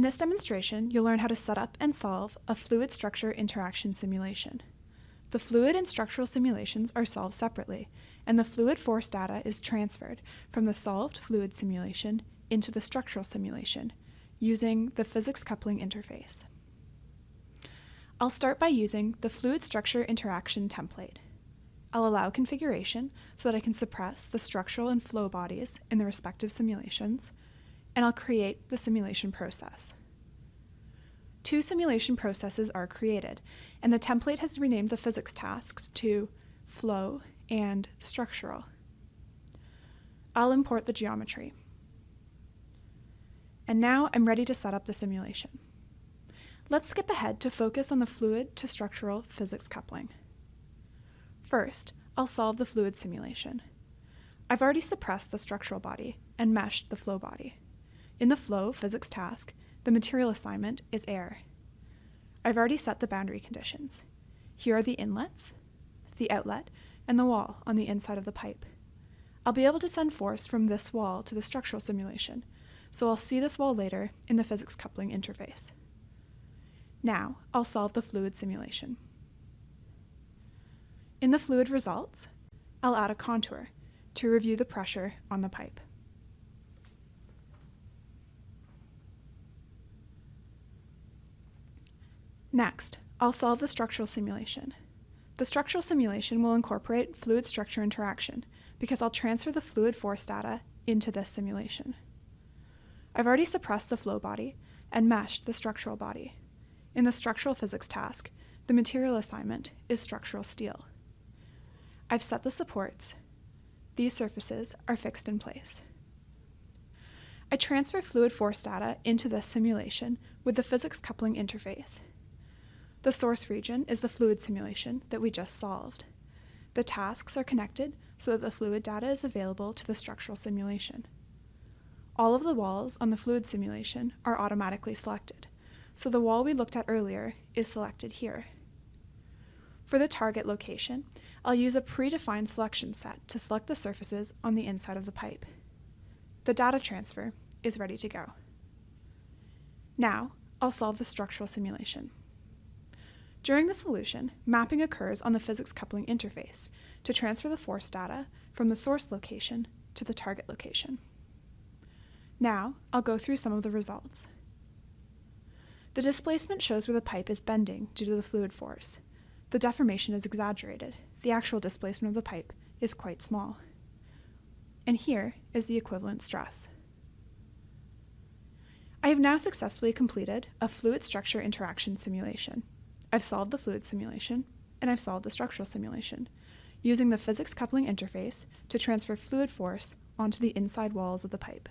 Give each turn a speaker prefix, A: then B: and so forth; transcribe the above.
A: this demonstration, you'll learn how to set up and solve a fluid structure interaction simulation. The fluid and structural simulations are solved separately, and the fluid force data is transferred from the solved fluid simulation into the structural simulation using the physics coupling interface. I'll start by using the fluid structure interaction template. I'll allow configuration so that I can suppress the structural and flow bodies in the respective simulations, and I'll create the simulation process. 2 simulation processes are created, and the template has renamed the physics tasks to flow and structural. I'll import the geometry. And now I'm ready to set up the simulation. Let's skip ahead to focus on the fluid to structural physics coupling. First, I'll solve the fluid simulation. I've already suppressed the structural body and meshed the flow body. In the flow physics task, the material assignment is air. I've already set the boundary conditions. Here are the inlets, the outlet, and the wall on the inside of the pipe. I'll be able to send force from this wall to the structural simulation, so I'll see this wall later in the physics coupling interface. Now, I'll solve the fluid simulation. In the fluid results, I'll add a contour to review the pressure on the pipe. Next, I'll solve the structural simulation. The structural simulation will incorporate fluid structure interaction because I'll transfer the fluid force data into this simulation. I've already suppressed the flow body and meshed the structural body. In the structural physics task, the material assignment is structural steel. I've set the supports. These surfaces are fixed in place. I transfer fluid force data into this simulation with the physics coupling interface. The source region is the fluid simulation that we just solved. The tasks are connected so that the fluid data is available to the structural simulation. All of the walls on the fluid simulation are automatically selected, so the wall we looked at earlier is selected here. For the target location, I'll use a predefined selection set to select the surfaces on the inside of the pipe. The data transfer is ready to go. Now, I'll solve the structural simulation. During the solution, mapping occurs on the physics coupling interface to transfer the force data from the source location to the target location. Now, I'll go through some of the results. The displacement shows where the pipe is bending due to the fluid force. The deformation is exaggerated. The actual displacement of the pipe is quite small. And here is the equivalent stress. I have now successfully completed a fluid structure interaction simulation. I've solved the fluid simulation, and I've solved the structural simulation, using the physics coupling interface to transfer fluid force onto the inside walls of the pipe.